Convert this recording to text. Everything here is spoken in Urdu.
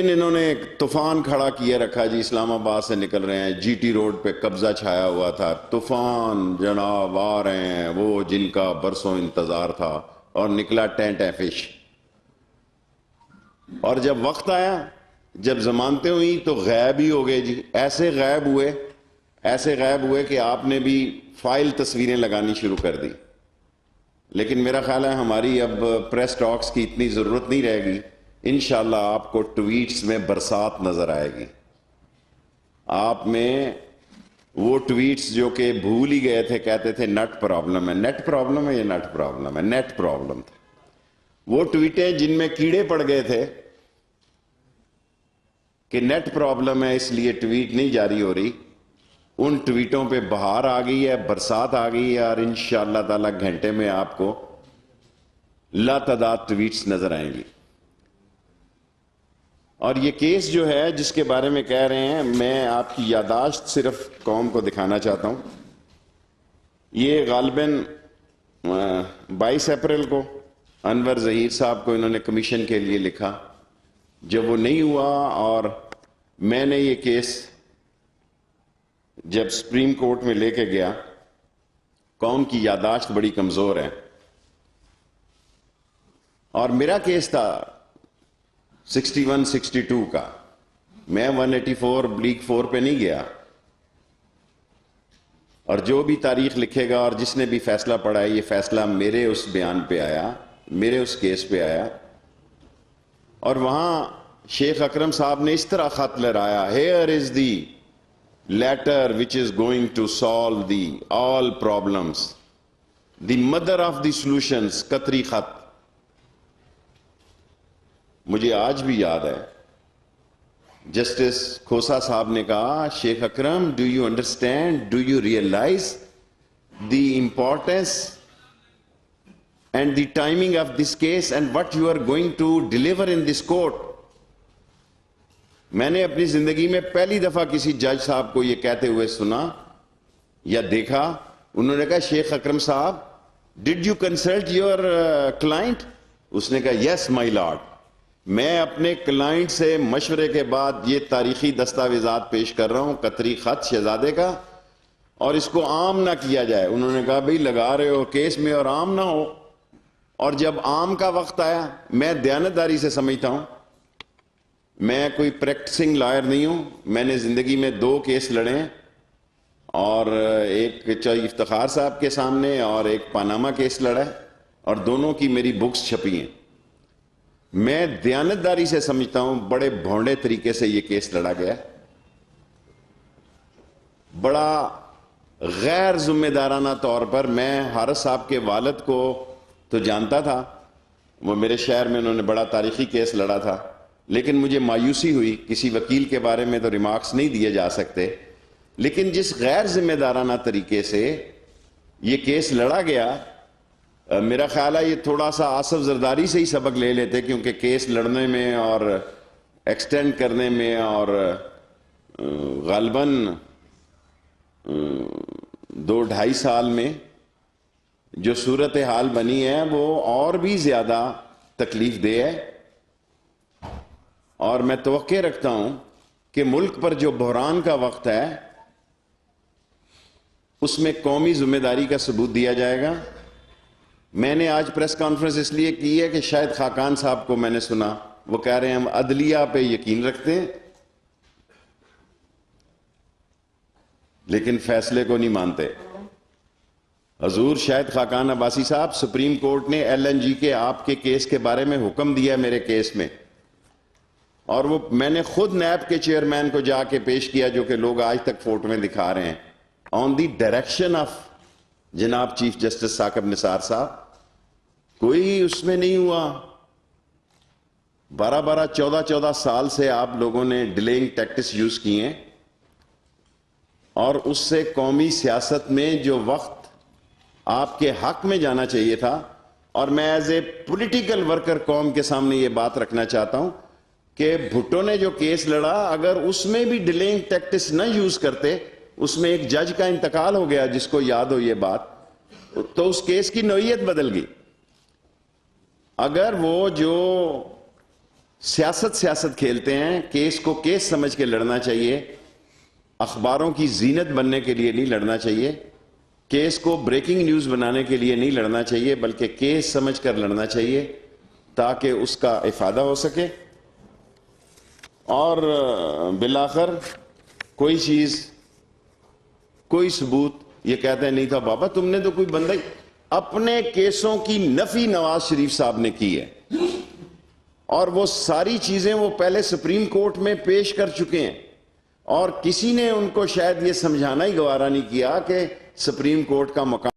انہوں نے ایک طوفان کھڑا کیے رکھا جی، اسلام آباد سے نکل رہے ہیں، جی ٹی روڈ پہ قبضہ چھایا ہوا تھا، طوفان جناب آ رہے ہیں، وہ جن کا برسوں انتظار تھا، اور نکلا ٹینٹ ہے فش۔ اور جب وقت آیا، جب ضمانتیں ہوئی تو غائب ہی ہو گئے جی، ایسے غائب ہوئے کہ آپ نے بھی فائل تصویریں لگانی شروع کر دی۔ لیکن میرا خیال ہے ہماری اب پریس ٹاکس کی اتنی ضرورت نہیں رہے گی، انشاءاللہ آپ کو ٹویٹس میں برسات نظر آئے گی۔ آپ میں وہ ٹویٹس جو کہ بھول ہی گئے تھے، کہتے تھے نٹ پرابلم ہے، نیٹ پرابلم ہے یا نٹ پرابلم ہے، نیٹ پرابلم تھا، وہ ٹویٹیں جن میں کیڑے پڑ گئے تھے کہ نیٹ پرابلم ہے اس لیے ٹویٹ نہیں جاری ہو رہی، ان ٹویٹوں پہ بہار آ گئی ہے، برسات آ گئی ہے، اور انشاءاللہ تعالی گھنٹے میں آپ کو لاتعداد ٹویٹس نظر آئیں گی۔ اور یہ کیس جو ہے جس کے بارے میں کہہ رہے ہیں، میں آپ کی یادداشت صرف قوم کو دکھانا چاہتا ہوں۔ یہ غالباً 22 اپریل کو انور ظہیر صاحب کو انہوں نے کمیشن کے لیے لکھا، جب وہ نہیں ہوا اور میں نے یہ کیس جب سپریم کورٹ میں لے کے گیا، قوم کی یادداشت بڑی کمزور ہے، اور میرا کیس تھا 61-62 کا، میں 184 بلیک 4 پہ نہیں گیا، اور جو بھی تاریخ لکھے گا اور جس نے بھی فیصلہ پڑھا ہے، یہ فیصلہ میرے اس بیان پہ آیا، میرے اس کیس پہ آیا، اور وہاں شیخ اکرم صاحب نے اس طرح خط لہرایا، "Here is the letter which is going to solve the all problems, the mother of the solutions"، قطری خط مجھے آج بھی یاد ہے۔ جسٹس کھوسا صاحب نے کہا، "شیخ اکرم، do you understand, do you realize the importance and the timing of this case and what you are going to deliver in this court"۔ میں نے اپنی زندگی میں پہلی دفعہ کسی جج صاحب کو یہ کہتے ہوئے سنا یا دیکھا۔ انہوں نے کہا، "Sheikh Akram Sahib, did you consult your client"? اس نے کہا، "یس مائی لارڈ"۔ میں اپنے کلائنٹ سے مشورے کے بعد یہ تاریخی دستاویزات پیش کر رہا ہوں، قطری خط شہزادے کا، اور اس کو عام نہ کیا جائے۔ انہوں نے کہا، "بھئی لگا رہے ہو کیس میں اور عام نہ ہو"۔ اور جب عام کا وقت آیا، میں دیانتداری سے سمجھتا ہوں، میں کوئی پریکٹسنگ لائر نہیں ہوں، میں نے زندگی میں 2 کیس لڑے ہیں، اور ایک چوہدری افتخار صاحب کے سامنے اور ایک پاناما کیس لڑا ہے، اور دونوں کی میری بکس چھپی ہیں۔ میں دیانتداری سے سمجھتا ہوں بڑے بھونڈے طریقے سے یہ کیس لڑا گیا، بڑا غیر ذمہ دارانہ طور پر۔ میں حارث صاحب کے والد کو تو جانتا تھا، وہ میرے شہر میں انہوں نے بڑا تاریخی کیس لڑا تھا، لیکن مجھے مایوسی ہوئی، کسی وکیل کے بارے میں تو ریمارکس نہیں دیے جا سکتے، لیکن جس غیر ذمہ دارانہ طریقے سے یہ کیس لڑا گیا، میرا خیال ہے یہ تھوڑا سا آصف زرداری سے ہی سبق لے لیتے، کیونکہ کیس لڑنے میں اور ایکسٹینڈ کرنے میں، اور غالباً 2-2.5 سال میں جو صورتحال بنی ہے وہ اور بھی زیادہ تکلیف دہ ہے۔ اور میں توقع رکھتا ہوں کہ ملک پر جو بحران کا وقت ہے، اس میں قومی ذمہ داری کا ثبوت دیا جائے گا۔ میں نے آج پریس کانفرنس اس لیے کی ہے کہ شاید خاقان صاحب کو میں نے سنا، وہ کہہ رہے ہیں ہم عدلیہ پہ یقین رکھتے ہیں لیکن فیصلے کو نہیں مانتے۔ حضور شاہد خاقان عباسی صاحب، سپریم کورٹ نے LNG کے آپ کے کیس کے بارے میں حکم دیا میرے کیس میں، اور وہ میں نے خود نیب کے چیئرمین کو جا کے پیش کیا، جو کہ لوگ آج تک فوٹو میں دکھا رہے ہیں، آن دی ڈائریکشن آف جناب چیف جسٹس ثاقب نثار صاحب۔ کوئی اس میں نہیں ہوا۔ 12 14 سال سے آپ لوگوں نے ڈیلیئنگ ٹیکٹس یوز کیے ہیں، اور اس سے قومی سیاست میں جو وقت آپ کے حق میں جانا چاہیے تھا، اور میں ایز اے پولیٹیکل ورکر قوم کے سامنے یہ بات رکھنا چاہتا ہوں کہ بھٹو نے جو کیس لڑا، اگر اس میں بھی ڈیلیئنگ ٹیکٹس نہ یوز کرتے، اس میں ایک جج کا انتقال ہو گیا جس کو یاد ہو یہ بات، تو اس کیس کی نوعیت بدل گئی۔ اگر وہ جو سیاست کھیلتے ہیں. کیس کو کیس سمجھ کے لڑنا چاہیے, اخباروں کی زینت بننے کے لیے نہیں لڑنا چاہیے, کیس کو بریکنگ نیوز بنانے کے لیے نہیں لڑنا چاہیے, بلکہ کیس سمجھ کر لڑنا چاہیے تاکہ اس کا افادہ ہو سکے. اور بالآخر کوئی چیز, کوئی ثبوت یہ کہتے ہیں نہیں تھا. بابا تم نے تو کوئی بندہ ہی, اپنے کیسوں کی نفی نواز شریف صاحب نے کی ہے, اور وہ ساری چیزیں وہ پہلے سپریم کورٹ میں پیش کر چکے ہیں, اور کسی نے ان کو شاید یہ سمجھانا ہی گوارا نہیں کیا کہ سپریم کورٹ کا مقام